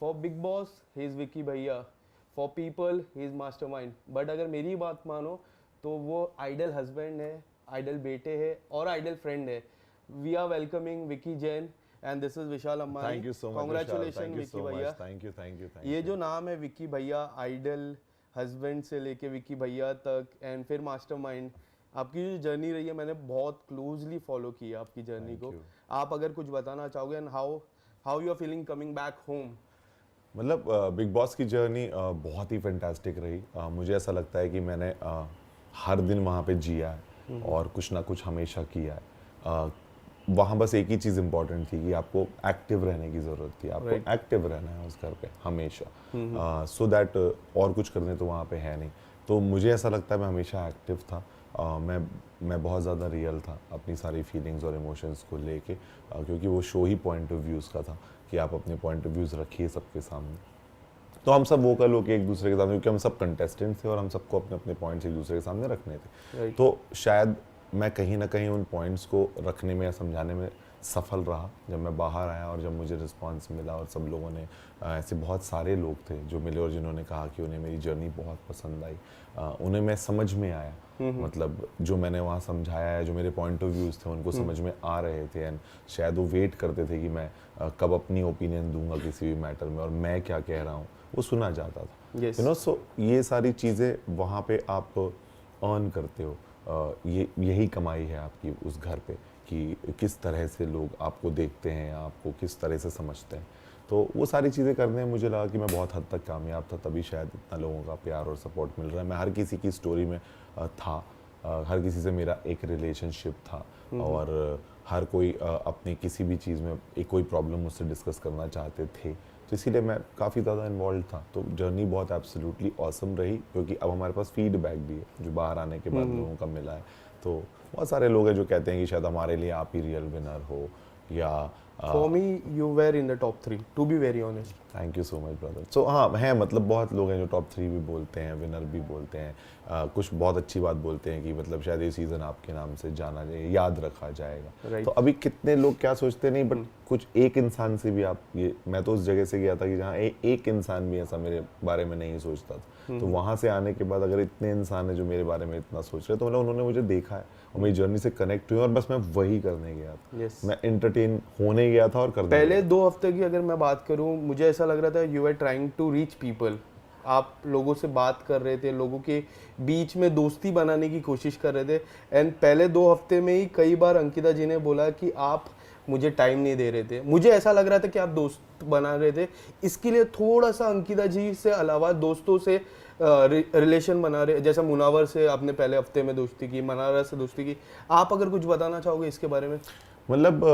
For Bigg Boss he is Vicky भैया, for people he is mastermind. But अगर मेरी बात मानो तो वो आइडल हस्बैंड है, आइडल बेटे है और आइडल फ्रेंड है। We are welcoming Vicky Jain and this is Vishal Ambani. Thank you so much Vishal, congratulation thank you Vicky so भैया। Much, thank you thank you thank ये यू। जो नाम है विकी भैया, आइडल हस्बैंड से लेके विकी भैया तक एंड फिर मास्टरमाइंड, आपकी जो जर्नी रही है मैंने बहुत क्लोजली फॉलो किया आपकी जर्नी थैंक को। यू। आप अगर कुछ बताना चाहोगे and how how you are feeling coming back home. मतलब बिग बॉस की जर्नी बहुत ही फैंटास्टिक रही। मुझे ऐसा लगता है कि मैंने हर दिन वहाँ पे जिया है और कुछ ना कुछ हमेशा किया है। वहाँ बस एक ही चीज़ इम्पॉर्टेंट थी कि आपको एक्टिव रहने की ज़रूरत थी। आपको Right. एक्टिव रहना है उस घर पे हमेशा, सो दैट और कुछ करने तो वहाँ पे है नहीं। तो मुझे ऐसा लगता है मैं हमेशा एक्टिव था। मैं बहुत ज़्यादा रियल था अपनी सारी फीलिंग्स और इमोशंस को लेके, क्योंकि वो show he point of views का था कि आप अपने पॉइंट ऑफ व्यूज़ रखिए सबके सामने। तो हम सब वोकल होके एक दूसरे के सामने, क्योंकि हम सब कंटेस्टेंट थे और हम सबको अपने अपने पॉइंट्स एक दूसरे के सामने रखने थे। Right. तो शायद मैं कहीं ना कहीं उन पॉइंट्स को रखने में या समझाने में सफल रहा। जब मैं बाहर आया और जब मुझे रिस्पांस मिला और सब लोगों ने ऐसे बहुत सारे लोग थे जो मिले और जिन्होंने कहा कि उन्हें मेरी जर्नी बहुत पसंद आई, उन्हें मैं समझ में आया। मतलब जो मैंने वहाँ समझाया है, जो मेरे पॉइंट ऑफ व्यूज़ थे उनको समझ में आ रहे थे। एंड शायद वो वेट करते थे कि मैं कब अपनी ओपिनियन दूंगा किसी भी मैटर में और मैं क्या कह रहा हूँ वो सुना जाता था। Yes. सो ये सारी चीज़ें वहाँ पे आप अर्न करते हो। ये यही कमाई है आपकी उस घर पे कि किस तरह से लोग आपको देखते हैं, आपको किस तरह से समझते हैं। तो वो सारी चीज़ें करने में मुझे लगा कि मैं बहुत हद तक कामयाब था, तभी शायद इतना लोगों का प्यार और सपोर्ट मिल रहा है। मैं हर किसी की स्टोरी में था, हर किसी से मेरा एक रिलेशनशिप था और हर कोई अपनी किसी भी चीज़ में एक कोई प्रॉब्लम मुझसे डिस्कस करना चाहते थे। तो इसीलिए मैं काफ़ी ज़्यादा इन्वॉल्व था। तो जर्नी बहुत एब्सोल्युटली ऑसम रही, क्योंकि अब हमारे पास फीडबैक भी है जो बाहर आने के बाद लोगों का मिला है। तो बहुत सारे लोग हैं जो कहते हैं कि शायद हमारे लिए आप ही रियल विनर हो, या For me, you were in the top 3, to be very honest. Thank you so much brother. So हाँ है, मतलब बहुत लोग हैं जो टॉप 3 भी बोलते हैं, विनर भी बोलते हैं। कुछ बहुत अच्छी बात बोलते हैं कि मतलब शायद ये सीज़न आपके नाम से जाना जाए, याद रखा जाएगा। Right. तो अभी कितने लोग क्या सोचते नहीं, बट कुछ एक इंसान से भी आप ये, मैं तो उस जगह से गया था कि जहाँ एक इंसान भी ऐसा मेरे बारे में नहीं सोचता था। तो वहाँ से आने के बाद अगर इतने इंसान है जो मेरे बारे में इतना सोच रहे हैं, तो मतलब उन्होंने मुझे देखा है और मेरी जर्नी से कनेक्ट हुए और बस मैं वही करने गया था। Yes. मैं एंटरटेन होने गया था और करने पहले गया था। 2 हफ्ते की अगर मैं बात करूं, मुझे ऐसा लग रहा था you are trying to reach people. आप लोगों से बात कर रहे थे, लोगों के बीच में दोस्ती बनाने की कोशिश कर रहे थे। एंड पहले 2 हफ्ते में ही कई बार अंकिता जी ने बोला कि आप मुझे टाइम नहीं दे रहे थे। मुझे ऐसा लग रहा था कि आप दोस्त बना रहे थे। इसके लिए थोड़ा सा अंकिता जी से अलावा दोस्तों से रिलेशन बना रहे, जैसा मुनावर से आपने पहले हफ्ते में दोस्ती की, मनारा से दोस्ती की। आप अगर कुछ बताना चाहोगे इसके बारे में। मतलब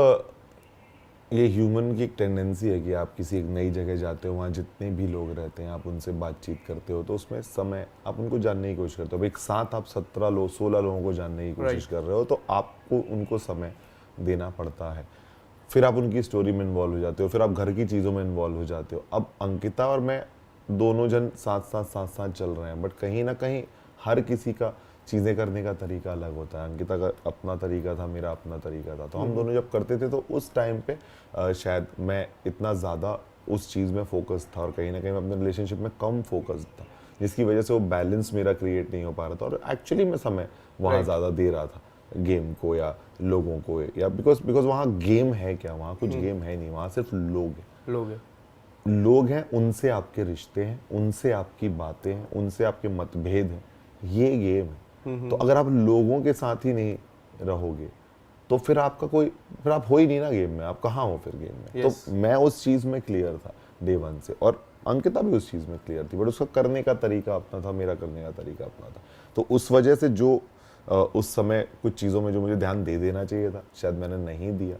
ये ह्यूमन की एक टेंडेंसी है कि आप किसी एक नई जगह जाते हो, वहाँ जितने भी लोग रहते हैं आप उनसे बातचीत करते हो, तो उसमें समय आप उनको जानने की कोशिश करते हो। एक साथ आप 17 लोग 16 लोगों को जानने की कोशिश कर रहे हो, तो आपको उनको समय देना पड़ता है। फिर आप उनकी स्टोरी में इन्वॉल्व हो जाते हो, फिर आप घर की चीज़ों में इन्वॉल्व हो जाते हो। अब अंकिता और मैं दोनों जन साथ साथ चल रहे हैं, बट कहीं ना कहीं हर किसी का चीज़ें करने का तरीका अलग होता है। अंकिता का अपना तरीका था, मेरा अपना तरीका था। तो हम दोनों जब करते थे तो उस टाइम पे शायद मैं इतना ज़्यादा उस चीज़ में फोकस था और कहीं ना कहीं मैं अपने रिलेशनशिप में कम फोकस था, जिसकी वजह से वो बैलेंस मेरा क्रिएट नहीं हो पा रहा था। और एक्चुअली मैं समय वहाँ ज़्यादा दे रहा था गेम को या लोगों को, या बिकॉज वहाँ गेम है क्या, वहाँ कुछ गेम है नहीं, वहाँ सिर्फ लोग हैं। लोग हैं, उनसे आपके रिश्ते हैं, उनसे आपकी बातें हैं, उनसे आपके मतभेद हैं, ये गेम है। तो अगर आप लोगों के साथ ही नहीं रहोगे तो फिर आपका कोई, फिर आप हो ही नहीं ना गेम में, आप कहाँ हो फिर गेम में। Yes. तो मैं उस चीज़ में क्लियर था डे 1 से, और अंकिता भी उस चीज़ में क्लियर थी, बट उसका करने का तरीका अपना था, मेरा करने का तरीका अपना था। तो उस वजह से जो उस समय कुछ चीज़ों में जो मुझे ध्यान दे देना चाहिए था शायद मैंने नहीं दिया,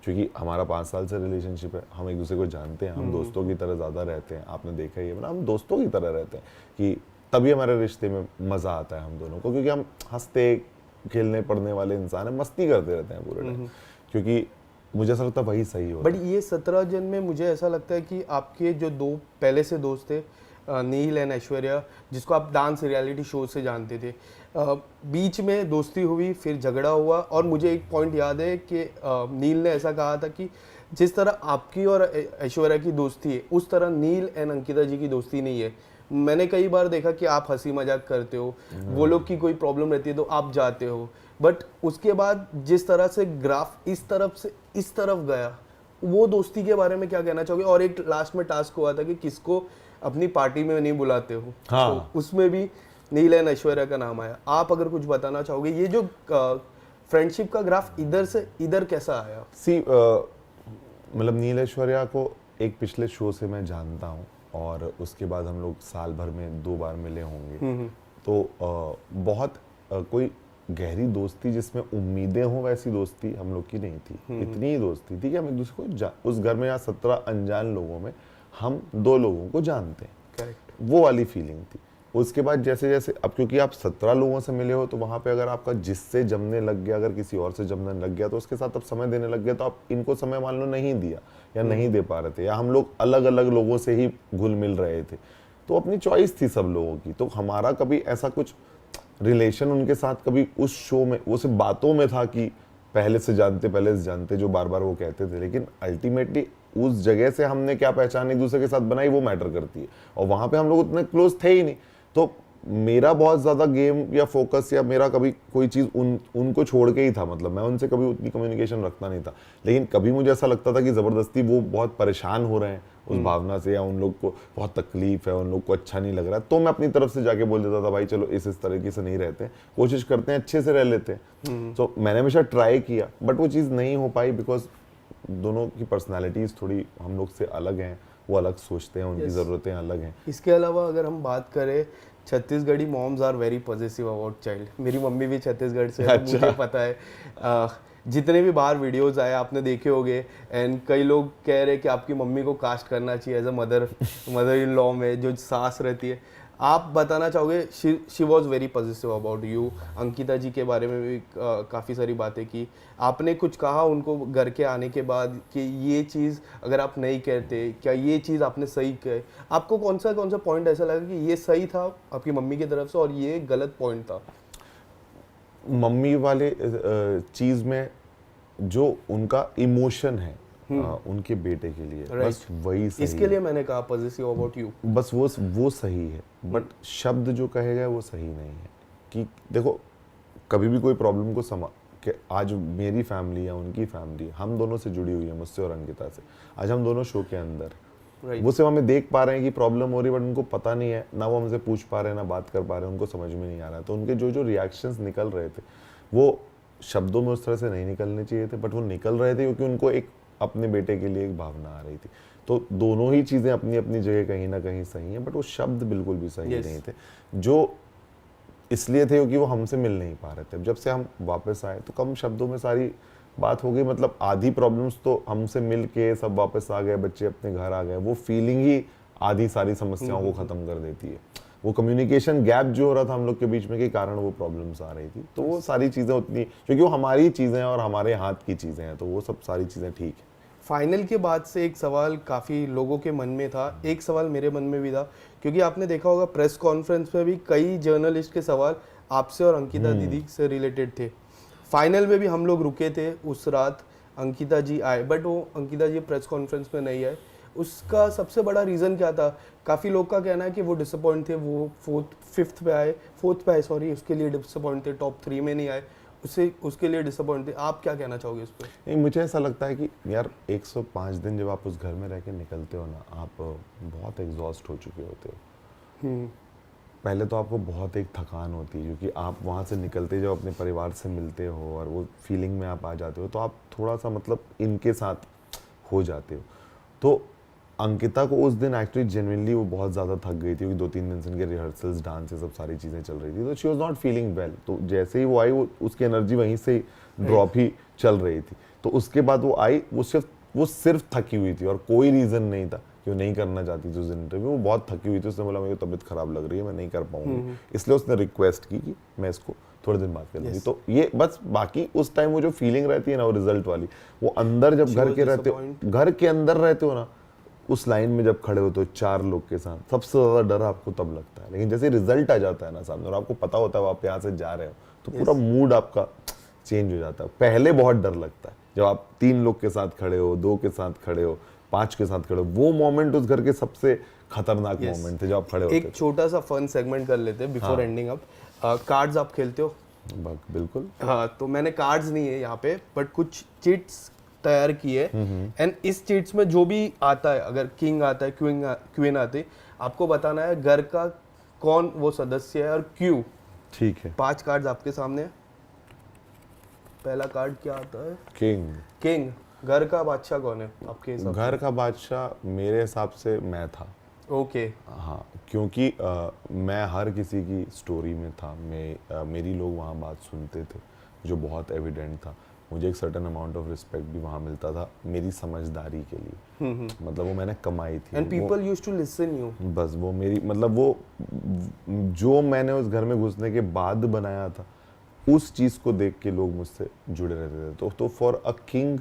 क्योंकि हमारा 5 साल से रिलेशनशिप है, हम एक दूसरे को जानते हैं, हम दोस्तों की तरह ज़्यादा रहते हैं। आपने देखा ही है, मतलब हम दोस्तों की तरह रहते हैं कि तभी हमारे रिश्ते में मज़ा आता है हम दोनों को, क्योंकि हम हंसते खेलने पढ़ने वाले इंसान हैं, मस्ती करते रहते हैं पूरे टाइम, क्योंकि मुझे ऐसा लगता है वही सही होता बट ये 17 जन में मुझे ऐसा लगता है कि आपके जो 2 पहले से दोस्त थे, नील एंड ऐश्वर्या, जिसको आप डांस रियलिटी शो से जानते थे, बीच में दोस्ती हुई, फिर झगड़ा हुआ। और मुझे एक पॉइंट याद है कि नील ने ऐसा कहा था कि जिस तरह आपकी और ऐश्वर्या की दोस्ती है उस तरह नील एंड अंकिता जी की दोस्ती नहीं है। मैंने कई बार देखा कि आप हंसी मजाक करते हो, वो लोग की कोई प्रॉब्लम रहती है तो आप जाते हो, बट उसके बाद जिस तरह से ग्राफ इस तरफ से इस तरफ गया, वो दोस्ती के बारे में क्या कहना चाहोगे? और एक लास्ट में टास्क हुआ था कि किसको अपनी पार्टी में नहीं बुलाते हो, हाँ। तो उसमें भी नील एंड ऐश्वर्या का नाम आया। आप अगर कुछ बताना चाहोगे, ये जो फ्रेंडशिप का ग्राफ इधर से इधर कैसा आया? सी मतलब नील ऐश्वर्या को एक पिछले शो से मैं जानता हूँ और उसके बाद हम लोग साल भर में 2 बार मिले होंगे। तो बहुत कोई गहरी दोस्ती जिसमें उम्मीदें हों वैसी दोस्ती हम लोग की नहीं थी। इतनी ही दोस्ती थी कि हम एक दूसरे को उस घर में यहाँ 17 अनजान लोगों में हम 2 लोगों को जानते हैं। करेक्ट। वो वाली फीलिंग थी। उसके बाद जैसे जैसे अब क्योंकि आप 17 लोगों से मिले हो तो वहाँ पे अगर आपका जिससे जमने लग गया, अगर किसी और से जमने लग गया तो उसके साथ अब समय देने लग गया, तो आप इनको समय मान लो नहीं दिया या नहीं दे पा रहे थे, या हम लोग अलग अलग लोगों से ही घुल मिल रहे थे। तो अपनी चॉइस थी सब लोगों की। तो हमारा कभी ऐसा कुछ रिलेशन उनके साथ कभी उस शो में, वो सिर्फ बातों में था कि पहले से जानते जो बार बार वो कहते थे, लेकिन अल्टीमेटली उस जगह से हमने क्या पहचान एक दूसरे के साथ बनाई वो मैटर करती है। और वहां पे हम लोग उतने क्लोज थे ही नहीं। तो मेरा बहुत ज्यादा गेम या फोकस या मेरा कभी कोई चीज उनको छोड़ के ही था। मतलब मैं उनसे कभी उतनी कम्युनिकेशन रखता नहीं था, लेकिन कभी मुझे ऐसा लगता था कि जबरदस्ती वो बहुत परेशान हो रहे हैं उस भावना से, या उन लोग को बहुत तकलीफ है, उन लोग को अच्छा नहीं लग रहा है, तो मैं अपनी तरफ से जाके बोल देता था भाई चलो इस तरीके से नहीं रहते, कोशिश करते हैं अच्छे से रह लेते हैं। तो मैंने हमेशा ट्राई किया, बट वो चीज़ नहीं हो पाई बिकॉज दोनों की पर्सनैलिटीज थोड़ी हम लोग से अलग हैं। वो अलग सोचते हैं, उनकी ज़रूरतें अलग हैं। इसके अलावा अगर हम बात करें, Chhattisgarhi moms are very positive about child. मेरी मम्मी भी छत्तीसगढ़ से है, तो मुझे पता है। जितने भी बाहर वीडियोस आए आपने देखे होंगे, एंड कई लोग कह रहे हैं कि आपकी मम्मी को कास्ट करना चाहिए as a mother in law में, जो सास रहती है। आप बताना चाहोगे, she was very positive about you. Ankita ji के बारे में भी काफ़ी सारी बातें की। आपने कुछ कहा उनको घर के आने के बाद कि ये चीज़ अगर आप नहीं कहते, क्या ये चीज़ आपने सही कहे? आपको कौन सा पॉइंट ऐसा लगा कि ये सही था आपकी मम्मी की तरफ से और ये गलत पॉइंट था? मम्मी वाले चीज में जो उनका इमोशन है उनके बेटे के लिए, बस वही सही इसके लिए मैंने कहा पॉजिटिव अबाउट यू। बस वो सही है, बट शब्द जो कहे गए वो सही नहीं है। कि देखो कभी भी कोई प्रॉब्लम को कि आज मेरी फैमिली या उनकी फैमिली हम दोनों से जुड़ी हुई है, मुझसे और अंकिता से। आज हम दोनों शो के अंदर वो सिर्फ हमें देख पा रहे हैं कि प्रॉब्लम हो रही है, बट उनको पता नहीं है, ना वो हमसे पूछ पा रहे हैं, ना बात कर पा रहे हैं, उनको समझ में नहीं आ रहा है। तो उनके जो रिएक्शंस निकल रहे थे वो शब्दों में उस तरह से नहीं निकलने चाहिए थे, बट वो निकल रहे थे क्योंकि उनको एक अपने बेटे के लिए एक भावना आ रही थी। तो दोनों ही चीज़ें अपनी अपनी जगह कहीं ना कहीं सही हैं, बट वो शब्द बिल्कुल भी सही नहीं थे, जो इसलिए थे क्योंकि वो हमसे मिल नहीं पा रहे थे। जब से हम वापस आए तो कम शब्दों में सारी बात हो गई। मतलब आधी प्रॉब्लम्स तो हमसे मिल के सब वापस आ गए, बच्चे अपने घर आ गए। वो फीलिंग ही आधी सारी समस्याओं को ख़त्म कर देती है। वो कम्युनिकेशन गैप जो हो रहा था हम लोग के बीच में के कारण वो प्रॉब्लम्स आ रही थी। तो वो सारी चीज़ें उतनी, क्योंकि वो हमारी चीज़ें हैं और हमारे हाथ की चीज़ें हैं, तो वो सब सारी चीज़ें ठीक है। फाइनल के बाद से एक सवाल काफ़ी लोगों के मन में था, एक सवाल मेरे मन में भी था, क्योंकि आपने देखा होगा प्रेस कॉन्फ्रेंस में भी कई जर्नलिस्ट के सवाल आपसे और अंकिता दीदी से रिलेटेड थे। फाइनल में भी हम लोग रुके थे उस रात, अंकिता जी आए, बट वो अंकिता जी प्रेस कॉन्फ्रेंस में नहीं आए। उसका सबसे बड़ा रीज़न क्या था? काफ़ी लोग का कहना है कि वो डिसअपॉइंट थे, वो फोर्थ पे आए, उसके लिए डिसअपॉइंट थे, टॉप 3 में नहीं आए, उसके लिए डिसअपॉइंट थे। आप क्या कहना चाहोगे इस पर? नहीं, मुझे ऐसा लगता है कि यार 105 दिन जब आप उस घर में रह के निकलते हो ना, आप बहुत एग्जॉस्ट हो चुके होते हो। पहले तो आपको बहुत एक थकान होती है, क्योंकि आप वहाँ से निकलते जब अपने परिवार से मिलते हो और वो फीलिंग में आप आ जाते हो, तो आप थोड़ा सा मतलब इनके साथ हो जाते हो। तो अंकिता को उस दिन एक्चुअली जेन्युइनली वो बहुत ज़्यादा थक गई थी, क्योंकि 2-3 दिन से इनके रिहर्सल्स, डांस, सब सारी चीज़ें चल रही थी। तो she was not feeling well. तो जैसे ही वो आई, वो उसकी एनर्जी वहीं से ड्रॉप ही चल रही थी। तो उसके बाद वो आई, वो सिर्फ थकी हुई थी और कोई रीज़न नहीं था कि वो नहीं करना चाहती थी उस इंटरव्यू। वो बहुत थकी हुई थी। उसने बोला मेरी तबीयत खराब लग रही है, मैं नहीं कर पाऊंगी, इसलिए उसने रिक्वेस्ट की कि मैं इसको थोड़े दिन बाद कर लूँगी। तो ये बस, बाकी उस टाइम वो जो फीलिंग रहती है ना, वो रिजल्ट वाली, वो अंदर जब घर के अंदर रहते हो ना, उस लाइन में जब खड़े होते हो 4 लोग के साथ, सबसे ज़्यादा डर आपको तब लगता है। लेकिन जैसे रिजल्ट आ जाता है ना सामने और आपको पता होता है आप यहाँ से जा रहे हो, तो पूरा मूड आपका चेंज हो जाता है। पहले बहुत डर लगता है जब आप 3 लोग के साथ खड़े हो, 2 के साथ खड़े हो, 5 के साथ खड़े हो, वो मोमेंट उस घर के सबसे खतरनाक मोमेंट थे जब आप खड़े होते एक छोटा सा फन सेगमेंट कर लेते हैं बिफोर एंडिंग अप। कार्ड्स आप खेलते हो? बिल्कुल। हाँ, तो मैंने कार्ड्स नहीं है यहाँ पे, बट कुछ चिट्स तैयार की है, एंड इस चिट्स में जो भी आता है, अगर किंग आता है, क्वीन आती है, आपको बताना है घर का कौन वो सदस्य है और क्यों। ठीक है। 5 कार्ड्स आपके सामने है। पहला कार्ड क्या आता है? किंग। किंग। घर का बादशाह कौन है आपके हिसाब से? घर का बादशाह मेरे हिसाब से मैं था। ओके। हाँ, क्योंकि मैं हर किसी की स्टोरी में था, मेरी लोग वहाँ बात सुनते थे, जो बहुत एविडेंट था। मुझे एक सर्टेन अमाउंट ऑफ रिस्पेक्ट भी वहाँ मिलता था मेरी समझदारी के लिए, मतलब वो मैंने कमाई थी। And people used to listen you. बस वो मेरी, मतलब वो जो मैंने उस घर में घुसने के बाद बनाया था, उस चीज़ को देख के लोग मुझसे जुड़े रहते थे। तो फॉर अ किंग,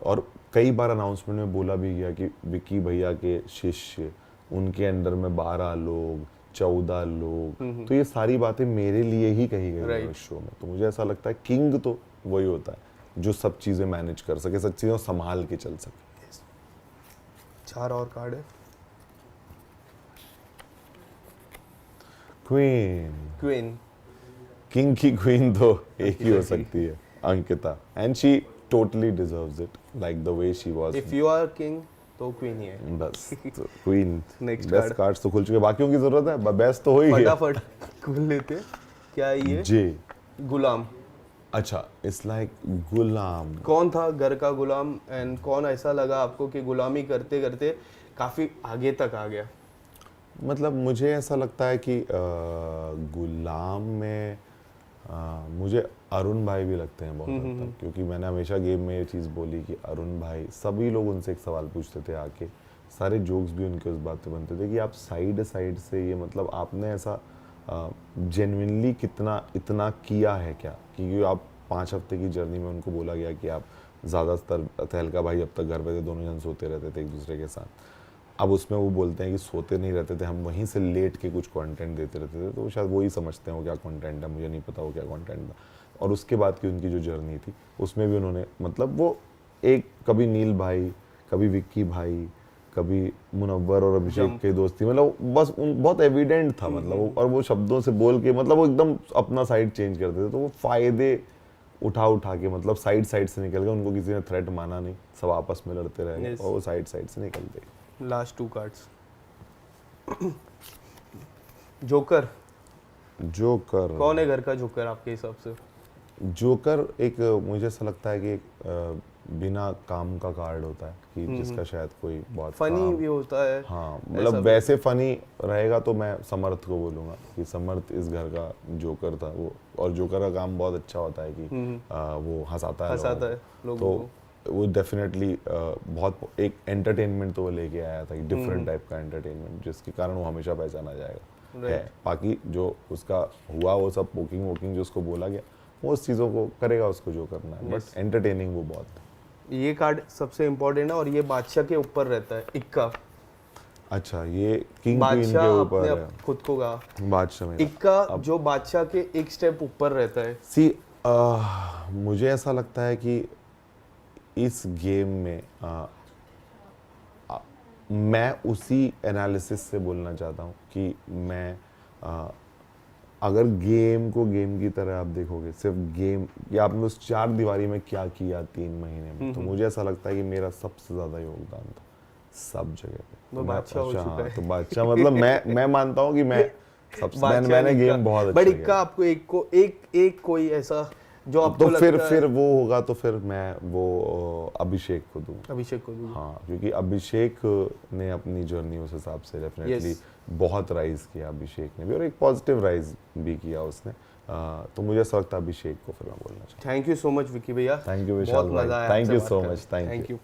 और कई बार अनाउंसमेंट में बोला भी गया कि विक्की भैया के शिष्य, उनके अंडर में 12 लोग, 14 लोग, तो ये सारी बातें मेरे लिए ही कही गई उस शो में। तो मुझे ऐसा लगता है किंग तो वही होता है जो सब चीज़ें मैनेज कर सके, सब चीज़ें संभाल के चल सके। 4 और कार्ड है। क्वीन। क्वीन। किंग की क्वीन तो एक ही हो सकती है, Ankita, and she totally deserves it, like the way she was. If you are king तो क्वीन ही है। बस तो queen. Next best card. Cards तो खुल चुके, बाकियों की जरूरत है, बेस्ट तो हो ही गया। फटाफट खोल लेते हैं। क्या है ये? जे। गुलाम। अच्छा, इट्स लाइक गुलाम। कौन था घर का गुलाम, एंड कौन ऐसा लगा आपको कि गुलामी करते करते काफी आगे तक आ गया? मतलब मुझे ऐसा लगता है कि गुलाम में मुझे अरुण भाई भी लगते हैं बहुत हद तक, क्योंकि मैंने हमेशा गेम में ये चीज़ बोली कि अरुण भाई, सभी लोग उनसे एक सवाल पूछते थे आके, सारे जोक्स भी उनके उस बात पे बनते थे कि आप साइड से ये, मतलब आपने ऐसा जेन्युइनली इतना किया है क्या? क्योंकि आप 5 हफ्ते की जर्नी में उनको बोला गया कि आप ज़्यादातर, तहलका भाई अब तक घर पे थे, दोनों जन सोते रहते थे एक दूसरे के साथ। अब उसमें वो बोलते हैं कि सोते नहीं रहते थे, हम वहीं से लेट के कुछ कंटेंट देते रहते थे, तो शायद वही समझते हैं वो क्या कंटेंट है, मुझे नहीं पता वो क्या कंटेंट था। और उसके बाद की उनकी जो जर्नी थी, उसमें भी उन्होंने, मतलब वो एक, कभी नील भाई, कभी विक्की भाई, कभी मुनव्वर और अभिषेक की दोस्ती, मतलब बस बहुत एविडेंट था, मतलब और वो शब्दों से बोल के, मतलब वो एकदम अपना साइड चेंज करते थे, तो वो फायदे उठा के, मतलब साइड से निकल गए, उनको किसी ने थ्रेट माना नहीं, सब आपस में लड़ते रह गए, और वो साइड से निकल गए। Last 2 cards. जोकर। जोकर कौन है घर का जोकर आपके हिसाब से? जोकर एक, मुझे ऐसा लगता है कि एक बिना काम का कार्ड होता है, कि जिसका शायद कोई बहुत फनी भी होता है। हाँ, मतलब वैसे फनी रहेगा तो मैं समर्थ को बोलूँगा कि समर्थ इस घर का जोकर था वो, और जोकर का काम बहुत अच्छा होता है कि वो हंसाता है लोगों को। वो डेफिनेटली बहुत एक एंटरटेनमेंट तो वो लेके आया था, डिफरेंट टाइप का एंटरटेनमेंट, जिसके कारण वो हमेशा पहचाना जाएगा है। बाकी जो उसका हुआ वो सब पोकिंग वोकिंग जो उसको बोला गया, वो उस चीज़ों को करेगा, उसको जो करना है, बट एंटरटेनिंग वो बहुत। ये कार्ड सबसे इम्पोर्टेंट है, और ये बादशाह के ऊपर रहता है, इक्का। अच्छा, ये किंग क्वीन के ऊपर है। खुद को कहा बादशाह में इक्का, जो बादशाह के एक स्टेप ऊपर रहता है। मुझे ऐसा लगता है कि इस गेम में मैं उसी एनालिसिस से बोलना चाहता हूँ कि मैं अगर गेम को गेम की तरह आप देखोगे, सिर्फ गेम, या आपने उस 4 दीवारी में क्या किया 3 महीने में, तो मुझे ऐसा लगता है कि मेरा सबसे ज़्यादा योगदान था सब जगह पे। तो बादशाह हो चुका है। तो बादशाह, मतलब मैं मानता हूँ कि मैं सबसे, मैंने गेम बहुत अच्छा किया। बट इक्का आपको एक कोई ऐसा जो आपको तो फिर वो होगा, तो फिर मैं वो अभिषेक को दूंगा। अभिषेक को दूंगा, हाँ, क्योंकि अभिषेक ने अपनी जर्नी उस हिसाब से डेफिनेटली बहुत राइज किया, अभिषेक ने भी, और एक पॉजिटिव राइज भी किया उसने। तो मुझे ऐसा लगता है अभिषेक को फिर मैं बोलना चाहता हूँ। Thank you so much Vicky भैया। थैंक यू विशाल भाई, thank you so much, thank you.